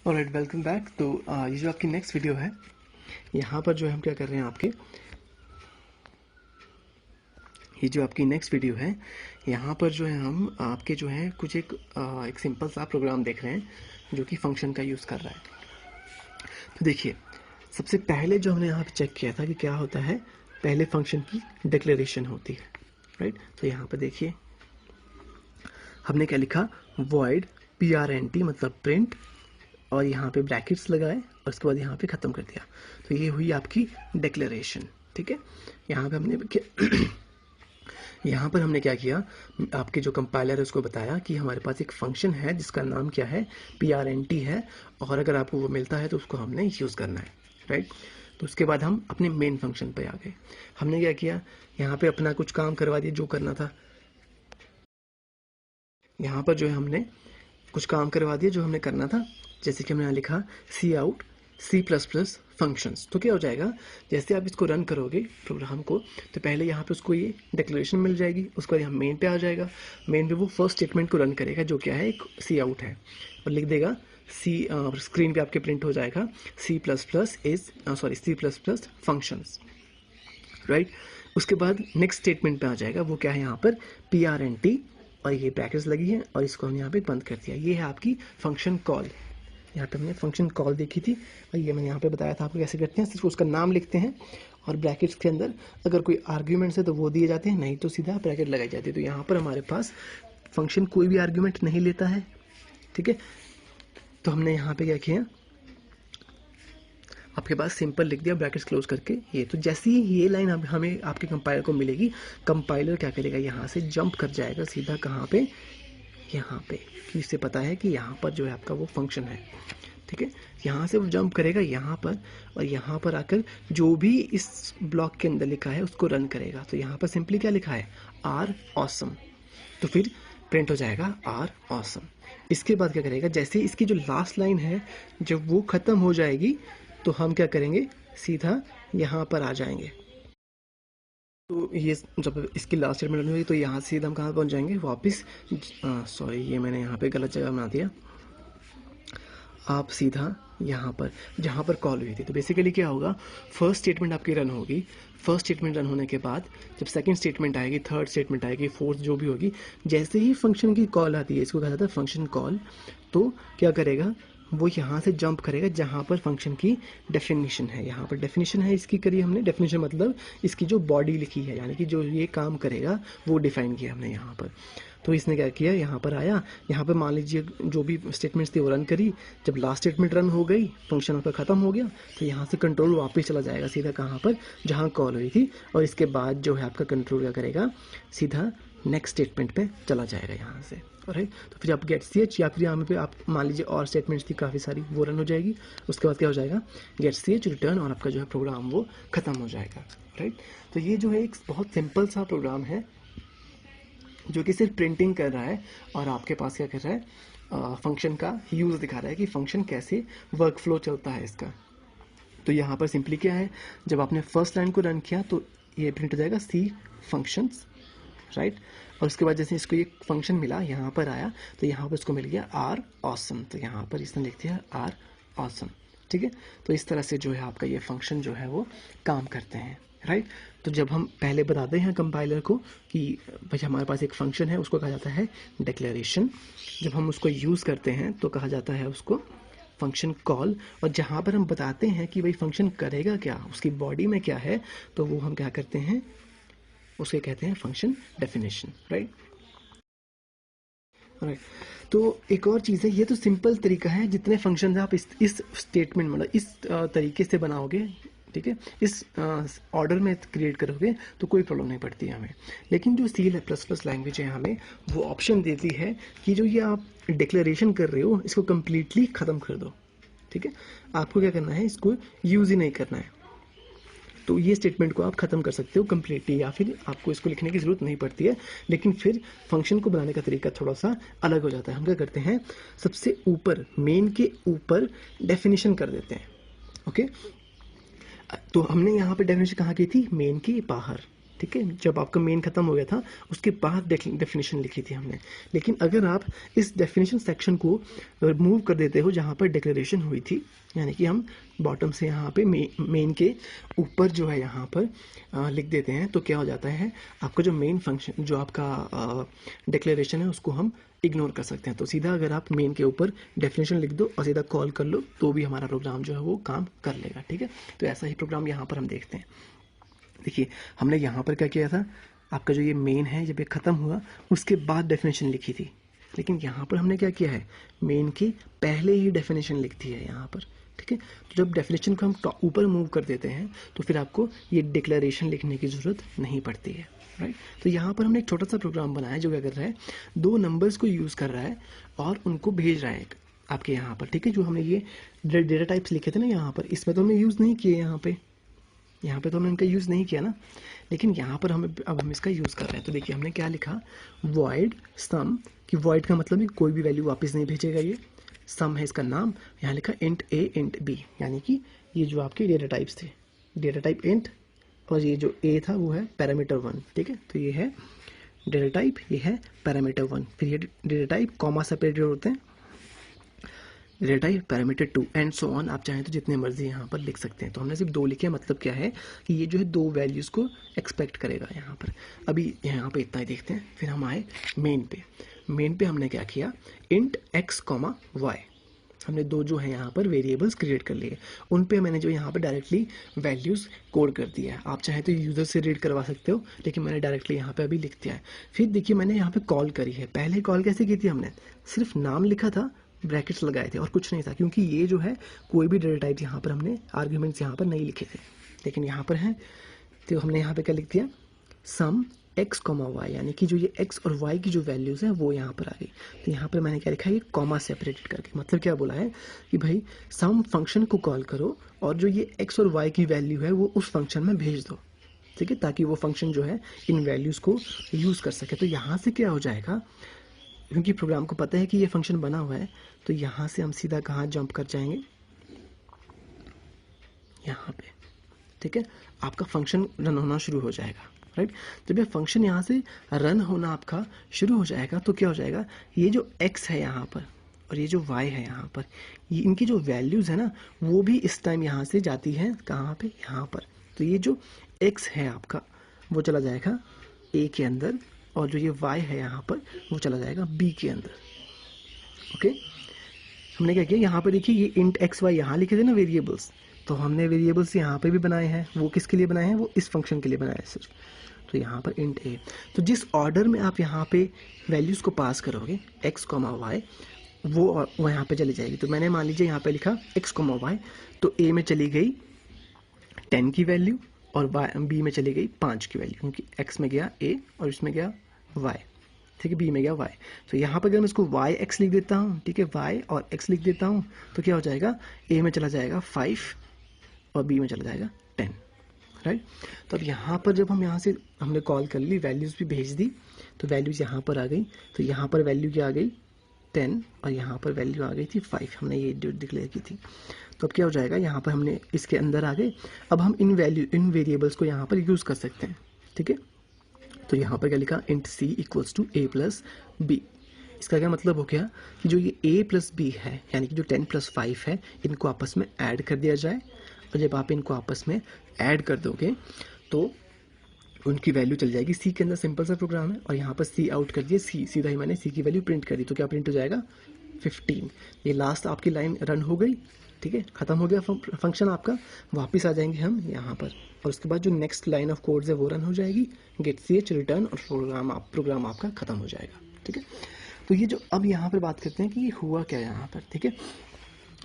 Alright, welcome back. तो ये जो आपकी नेक्स्ट वीडियो है, यहाँ पर जो है हम क्या कर रहे हैं आपके, ये जो आपकी नेक्स्ट वीडियो है यहाँ पर जो है हम आपके जो है कुछ एक सिंपल सा प्रोग्राम देख रहे हैं जो कि फंक्शन का यूज़ कर रहा है। तो देखिए, सबसे पहले जो हमने यहाँ पे चेक किया था कि क्या होता है, पहले फंक्शन की डिक्लेरेशन होती है, राइट। तो यहाँ पर देखिए हमने क्या लिखा, वॉइड PRNT मतलब प्रिंट, और यहाँ पे ब्रैकेट्स लगाए और उसके बाद यहाँ पे ख़त्म कर दिया। तो ये हुई आपकी डिक्लेरेशन, ठीक है। यहाँ पे हमने यहाँ पर हमने क्या किया, आपके जो कंपाइलर है उसको बताया कि हमारे पास एक फंक्शन है जिसका नाम क्या है, PRNT है, और अगर आपको वो मिलता है तो उसको हमने यूज़ करना है, राइट। तो उसके बाद हम अपने मेन फंक्शन पे आ गए। हमने क्या किया, यहाँ पे अपना कुछ काम करवा दिया जो करना था। यहाँ पर जो है हमने कुछ काम करवा दिया जो हमने करना था। जैसे कि हमने यहाँ लिखा Cout C++ फंक्शंस। तो क्या हो जाएगा, जैसे आप इसको रन करोगे प्रोग्राम को, तो पहले यहाँ पे उसको ये डिक्लेरेशन मिल जाएगी, उसके बाद यहाँ मेन पे आ जाएगा। मेन पे वो फर्स्ट स्टेटमेंट को रन करेगा जो क्या है, एक Cout है, और लिख देगा स्क्रीन पे आपके प्रिंट हो जाएगा C++ फंक्शंस, राइट। उसके बाद नेक्स्ट स्टेटमेंट पे आ जाएगा, वो क्या है यहाँ पर PRNT, और ये ब्रैकेट्स लगी है और इसको हम यहाँ पे बंद कर दिया। ये है आपकी फंक्शन कॉल। यहाँ पे हमने फंक्शन कॉल देखी थी और ये मैंने यहाँ पे बताया था आपको कैसे करते हैं। सिर्फ उसका नाम लिखते हैं और ब्रैकेट्स के अंदर अगर कोई आर्ग्यूमेंट्स है तो वो दिए जाते हैं, नहीं तो सीधा ब्रैकेट लगाई जाती है। तो यहाँ पर हमारे पास फंक्शन कोई भी आर्ग्यूमेंट नहीं लेता है, ठीक है। तो हमने यहाँ पे क्या किया, आपके पास सिंपल लिख दिया ब्रैकेट्स क्लोज करके ये। तो जैसे ही ये लाइन हमें आपके कंपाइलर को मिलेगी, कंपाइलर क्या करेगा, यहाँ से जंप कर जाएगा सीधा कहाँ पे, यहाँ पे, कि इससे पता है कि यहाँ पर जो है आपका वो फंक्शन है, ठीक है। यहाँ से वो जंप करेगा यहाँ पर, और यहाँ पर आकर जो भी इस ब्लॉक के अंदर लिखा है उसको रन करेगा। तो यहाँ पर सिंपली क्या लिखा है, आर ऑसम, तो फिर प्रिंट हो जाएगा आर ऑसम। इसके बाद क्या करेगा, जैसे इसकी जो लास्ट लाइन है जब वो ख़त्म हो जाएगी तो हम क्या करेंगे, सीधा यहाँ पर आ जाएंगे। तो ये जब इसकी लास्ट स्टेटमेंट रन होगी तो यहाँ से सीधा हम कहाँ पहुँच जाएंगे, वापस, सॉरी ये मैंने यहाँ पे गलत जगह बना दिया। आप सीधा यहाँ पर जहाँ पर कॉल हुई थी, तो बेसिकली क्या होगा, फर्स्ट स्टेटमेंट आपकी रन होगी। फर्स्ट स्टेटमेंट रन होने के बाद जब सेकंड स्टेटमेंट आएगी, थर्ड स्टेटमेंट आएगी, फोर्थ जो भी होगी, जैसे ही फंक्शन की कॉल आती है, इसको कहा जाता है फंक्शन कॉल, तो क्या करेगा, वो यहाँ से जंप करेगा जहाँ पर फंक्शन की डेफिनेशन है। यहाँ पर डेफिनेशन है इसकी, करी हमने डेफिनेशन मतलब इसकी जो बॉडी लिखी है, यानी कि जो ये काम करेगा वो डिफाइन किया हमने यहाँ पर। तो इसने क्या किया, यहाँ पर आया, यहाँ पर मान लीजिए जो भी स्टेटमेंट्स थी वो रन करी। जब लास्ट स्टेटमेंट रन हो गई, फंक्शन आपका ख़त्म हो गया, तो यहाँ से कंट्रोल वापस चला जाएगा सीधा कहाँ पर, जहाँ कॉल हुई थी, और इसके बाद जो है आपका कंट्रोल क्या करेगा, सीधा नेक्स्ट स्टेटमेंट पे चला जाएगा यहाँ से, राइट। तो फिर आप गेट ch, या फिर यहाँ पे आप मान लीजिए और स्टेटमेंट्स थी काफ़ी सारी, वो रन हो जाएगी। उसके बाद क्या हो जाएगा, गेट ch रिटर्न, और आपका जो है प्रोग्राम वो ख़त्म हो जाएगा, राइट। तो ये जो है एक बहुत सिंपल सा प्रोग्राम है जो कि सिर्फ प्रिंटिंग कर रहा है, और आपके पास क्या कर रहा है, फंक्शन का यूज़ दिखा रहा है कि फंक्शन कैसे वर्क फ्लो चलता है इसका। तो यहाँ पर सिंपली क्या है, जब आपने फर्स्ट लाइन को रन किया तो ये प्रिंट हो जाएगा C फंक्शंस, राइट। और उसके बाद जैसे इसको ये फंक्शन मिला, यहाँ पर आया, तो यहाँ पर इसको मिल गया आर ऑसम, तो यहाँ पर इसने लिख दिया आर ऑसम, ठीक है। तो इस तरह से जो है आपका ये फंक्शन जो है वो काम करते हैं, राइट। तो जब हम पहले बताते हैं कंपाइलर को कि भाई हमारे पास एक फंक्शन है, उसको कहा जाता है डिक्लेरेशन। जब हम उसको यूज़ करते हैं तो कहा जाता है उसको फंक्शन कॉल, और जहाँ पर हम बताते हैं कि भाई फंक्शन करेगा क्या, उसकी बॉडी में क्या है, तो वो हम क्या करते हैं, उसे कहते हैं फंक्शन डेफिनेशन, राइट। राइट। तो एक और चीज़ है, ये तो सिंपल तरीका है, जितने फंक्शन आप इस स्टेटमेंट मतलब इस तरीके से बनाओगे, ठीक है, इस ऑर्डर में क्रिएट करोगे तो कोई प्रॉब्लम नहीं पड़ती है हमें। लेकिन जो C++ लैंग्वेज है हमें वो ऑप्शन देती है कि जो ये आप डिक्लेरेशन कर रहे हो इसको कम्प्लीटली ख़त्म कर दो, ठीक है। आपको क्या करना है, इसको यूज़ ही नहीं करना है। तो ये स्टेटमेंट को आप ख़त्म कर सकते हो कम्प्लीटली, या फिर आपको इसको लिखने की ज़रूरत नहीं पड़ती है। लेकिन फिर फंक्शन को बनाने का तरीका थोड़ा सा अलग हो जाता है। हम क्या करते हैं, सबसे ऊपर मेन के ऊपर डेफिनेशन कर देते हैं, ओके। तो हमने यहाँ पे डेफिनेशन कहाँ की थी, मेन के बाहर, ठीक है, जब आपका मेन खत्म हो गया था उसके बाद डेफिनेशन लिखी थी हमने। लेकिन अगर आप इस डेफिनेशन सेक्शन को मूव कर देते हो जहाँ पर डिक्लेरेशन हुई थी, यानी कि हम बॉटम से यहाँ पे मेन के ऊपर जो है यहाँ पर लिख देते हैं, तो क्या हो जाता है, आपका जो मेन फंक्शन जो आपका डिक्लेरेशन है उसको हम इग्नोर कर सकते हैं। तो सीधा अगर आप मेन के ऊपर डेफिनेशन लिख दो और सीधा कॉल कर लो तो भी हमारा प्रोग्राम जो है वो काम कर लेगा। ठीक है, तो ऐसा ही प्रोग्राम यहाँ पर हम देखते हैं। देखिए हमने यहाँ पर क्या किया था, आपका जो ये मेन है जब ये ख़त्म हुआ उसके बाद डेफिनेशन लिखी थी, लेकिन यहाँ पर हमने क्या किया है, मेन के पहले ही डेफिनेशन लिख दी है यहाँ पर। ठीक है, तो जब डेफिनेशन को हम ऊपर मूव कर देते हैं तो फिर आपको ये डिक्लेरेशन लिखने की ज़रूरत नहीं पड़ती है, राइट। तो यहाँ पर हमने एक छोटा सा प्रोग्राम बनाया जो क्या कर रहा है, दो नंबर्स को यूज़ कर रहा है और उनको भेज रहा है आपके यहाँ पर। ठीक है, जो हमने ये डेटा टाइप्स लिखे थे ना यहाँ पर, इसमें तो हमने यूज़ नहीं किए, यहाँ पे तो हमने इनका यूज़ नहीं किया ना, लेकिन यहाँ पर अब हम इसका यूज़ कर रहे हैं। तो देखिए हमने क्या लिखा, वॉइड सम, कि वॉइड का मतलब है कोई भी वैल्यू वापस नहीं भेजेगा ये, सम है इसका नाम, यहाँ लिखा इंट ए इंट बी, यानी कि ये जो आपके डेटा टाइप्स थे, डेटा टाइप इंट, और ये जो ए था वो है पैरामीटर 1। ठीक है, तो ये है डेटा टाइप, ये है पैरामीटर 1, फिर ये डेटा टाइप कॉमा सेपरेटेड होते हैं, data type parameter 2 and so on. आप चाहें तो जितने मर्जी यहाँ पर लिख सकते हैं। तो हमने सिर्फ 2 लिखे, मतलब क्या है कि ये जो है 2 वैल्यूज़ को एक्सपेक्ट करेगा यहाँ पर। अभी यहाँ पे इतना ही देखते हैं, फिर हम आए मेन पे। मेन पे हमने क्या किया, इंट एक्स कॉमा वाई, हमने 2 जो है यहाँ पर वेरिएबल्स क्रिएट कर लिए, उन पे मैंने जो यहाँ पर डायरेक्टली वैल्यूज़ कोड कर दिया है। आप चाहे तो यूज़र से रीड करवा सकते हो, लेकिन मैंने डायरेक्टली यहाँ पे अभी लिख दिया है। फिर देखिए मैंने यहाँ पे कॉल करी है, पहले कॉल कैसे की थी, हमने सिर्फ नाम लिखा था, ब्रैकेट्स लगाए थे और कुछ नहीं था, क्योंकि ये जो है कोई भी डेटा टाइप यहाँ पर हमने आर्ग्यूमेंट्स यहाँ पर नहीं लिखे थे, लेकिन यहाँ पर हैं। तो हमने यहाँ पे क्या लिख दिया, सम एक्स कॉमा वाई, यानी कि जो ये एक्स और वाई की जो वैल्यूज़ हैं वो यहाँ पर आ गई। तो यहाँ पर मैंने क्या लिखा है, ये कॉमा सेपरेटेड करके, मतलब क्या बोला है कि भाई सम फंक्शन को कॉल करो और जो ये एक्स और वाई की वैल्यू है वो उस फंक्शन में भेज दो। ठीक है, ताकि वो फंक्शन जो है इन वैल्यूज़ को यूज़ कर सके। तो यहाँ से क्या हो जाएगा, क्योंकि प्रोग्राम को पता है कि ये फंक्शन बना हुआ है, तो यहाँ से हम सीधा कहाँ जंप कर जाएंगे, यहाँ पे। ठीक है, आपका फंक्शन रन होना शुरू हो जाएगा, राइट। जब ये फंक्शन यहाँ से रन होना आपका शुरू हो जाएगा तो क्या हो जाएगा, ये जो x है यहाँ पर और ये जो y है यहाँ पर, ये इनकी जो वैल्यूज़ है ना वो भी इस टाइम यहाँ से जाती हैं कहाँ पे, यहाँ पर। तो ये जो x है आपका वो चला जाएगा a के अंदर, और जो ये y है यहाँ पर वो चला जाएगा b के अंदर। ओके, हमने क्या किया, यहाँ पर देखिए ये इंट एक्स वाई यहाँ लिखे थे ना वेरिएबल्स, तो हमने वेरिएबल्स यहाँ पे भी बनाए हैं। वो किसके लिए बनाए हैं, वो इस फंक्शन के लिए बनाए हैं सिर्फ। तो यहाँ पर इंट ए, तो जिस ऑर्डर में आप यहाँ पे वैल्यूज़ को पास करोगे एक्स कॉमा वाई, वो यहाँ पे चली जाएगी। तो मैंने मान लीजिए यहाँ पे लिखा एक्स कॉमा वाई, तो ए में चली गई 10 की वैल्यू और बी में चली गई 5 की वैल्यू, क्योंकि एक्स में गया ए और इसमें गया वाई। ठीक है, बी में गया वाई। तो यहाँ पर अगर मैं इसको वाई एक्स लिख देता हूँ, ठीक है, वाई और एक्स लिख देता हूँ, तो क्या हो जाएगा, ए में चला जाएगा 5 और बी में चला जाएगा 10, राइट। तो अब यहाँ पर जब हम यहाँ से हमने कॉल कर ली, वैल्यूज़ भी भेज दी, तो वैल्यूज़ यहाँ पर आ गई। तो यहाँ पर वैल्यू क्या आ गई 10 और यहाँ पर वैल्यू आ गई थी 5, हमने ये डिक्लेयर की थी। तो अब क्या हो जाएगा, यहाँ पर हमने इसके अंदर आ गए। अब हम इन वेरिएबल्स को यहाँ पर यूज़ कर सकते हैं। ठीक है, तो यहाँ पर क्या लिखा, इंट C equals to A plus B. इसका क्या मतलब हो गया कि जो ये a प्लस बी है, यानी कि जो 10 प्लस 5 है, इनको आपस में ऐड कर दिया जाए। और जब आप इनको आपस में ऐड कर दोगे तो उनकी वैल्यू चल जाएगी सी के अंदर। सिंपल सा प्रोग्राम है। और यहाँ पर सी आउट कर दिए, सी सीधा ही मैंने सी की वैल्यू प्रिंट कर दी, तो क्या प्रिंट हो जाएगा 15। ये लास्ट आपकी लाइन रन हो गई। ठीक है, खत्म हो गया फंक्शन आपका। वापस आ जाएंगे हम यहाँ पर, और उसके बाद जो नेक्स्ट लाइन ऑफ कोड्स है वो रन हो जाएगी, गेट सी एच रिटर्न, और प्रोग्राम आपका खत्म हो जाएगा। ठीक है, तो ये जो अब यहाँ पर बात करते हैं कि ये हुआ क्या यहाँ पर। ठीक है,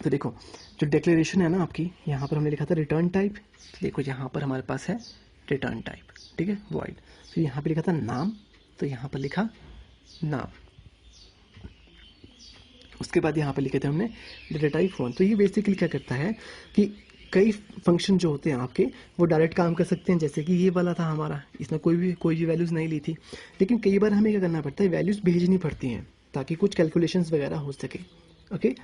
तो देखो जो डिक्लेरेशन है ना आपकी, यहाँ पर हमने लिखा था रिटर्न टाइप। देखो यहाँ पर हमारे पास है रिटर्न टाइप, ठीक है, वॉइड। फिर यहाँ पे लिखा था नाम, तो यहाँ पर लिखा नाम। उसके बाद यहाँ पे लिखे थे हमने डेटा टाइप 1। तो ये बेसिकली क्या करता है कि कई फंक्शन जो होते हैं आपके वो डायरेक्ट काम कर सकते हैं। जैसे कि ये वाला था हमारा, इसमें कोई भी वैल्यूज़ नहीं ली थी, लेकिन कई बार हमें क्या करना पड़ता है, वैल्यूज़ भेजनी पड़ती हैं ताकि कुछ कैलकुलेशंस वगैरह हो सके। ओके,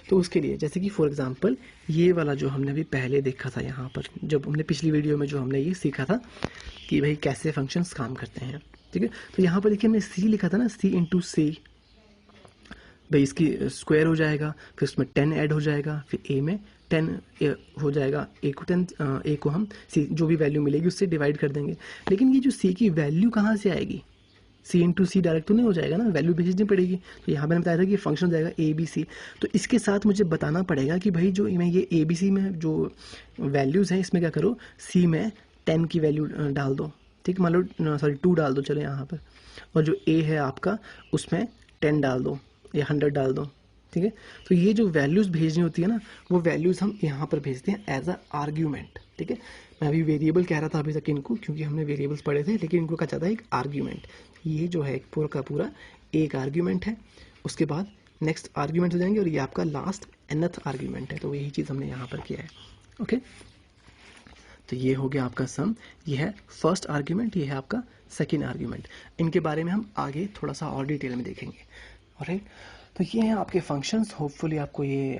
तो उसके लिए जैसे कि फॉर एग्जांपल ये वाला जो हमने अभी पहले देखा था यहाँ पर, जब हमने पिछली वीडियो में जो हमने ये सीखा था कि भाई कैसे फंक्शंस काम करते हैं, ठीक है। तो यहाँ पर देखिए हमने सी लिखा था ना, सी इंटू सी, भाई इसकी स्क्वायर हो जाएगा, फिर उसमें 10 ऐड हो जाएगा, फिर ए में 10 हो जाएगा, ए को 10 ए को हम सी जो भी वैल्यू मिलेगी उससे डिवाइड कर देंगे। लेकिन ये जो सी की वैल्यू कहाँ से आएगी, सी इंटू सी डायरेक्ट तो नहीं हो जाएगा ना, वैल्यू भेजनी पड़ेगी। तो यहाँ मैंने बताया था कि फंक्शन हो जाएगा ए बी सी। तो इसके साथ मुझे बताना पड़ेगा कि भाई जो मैं ये ए बी सी में जो वैल्यूज़ हैं इसमें क्या करो, सी में 10 की वैल्यू डाल दो, ठीक, मान लो सॉरी 2 डाल दो चलो यहाँ पर, और जो ए है आपका उसमें 10 डाल दो या 100 डाल दो, ठीक है। तो ये जो वैल्यूज़ भेजनी होती है ना, वो वैल्यूज़ हम यहाँ पर भेजते हैं एज अ आर्ग्यूमेंट, ठीक है। मैं अभी वेरिएबल कह रहा था अभी तक इनको, क्योंकि हमने वेरिएबल्स पढ़े थे, लेकिन इनको कहा जाता है एक आर्ग्यूमेंट। ये जो है पूरा का पूरा एक आर्ग्यूमेंट है, उसके बाद नेक्स्ट आर्ग्यूमेंट हो जाएंगे, और ये आपका लास्ट nth आर्ग्यूमेंट है। तो यही चीज़ हमने यहाँ पर किया है, ओके। तो ये हो गया आपका सम, ये है फर्स्ट आर्ग्यूमेंट, ये है आपका सेकेंड आर्ग्यूमेंट। इनके बारे में हम आगे थोड़ा सा और डिटेल में देखेंगे, ऑलराइट। तो ये हैं आपके फंक्शंस, होपफुली आपको ये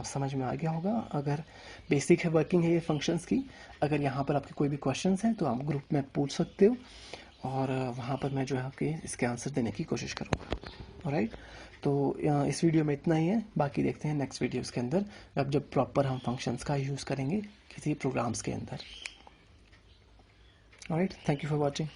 समझ में आ गया होगा। अगर बेसिक है, वर्किंग है ये फंक्शंस की, अगर यहाँ पर आपके कोई भी क्वेश्चंस हैं तो आप ग्रुप में पूछ सकते हो, और वहाँ पर मैं जो है आपके इसके आंसर देने की कोशिश करूँगा, ऑलराइट। तो इस वीडियो में इतना ही है, बाकी देखते हैं नेक्स्ट वीडियोज़ के अंदर, अब जब प्रॉपर हम फंक्शंस का यूज़ करेंगे किसी प्रोग्राम्स के अंदर, alright. Thank you for watching.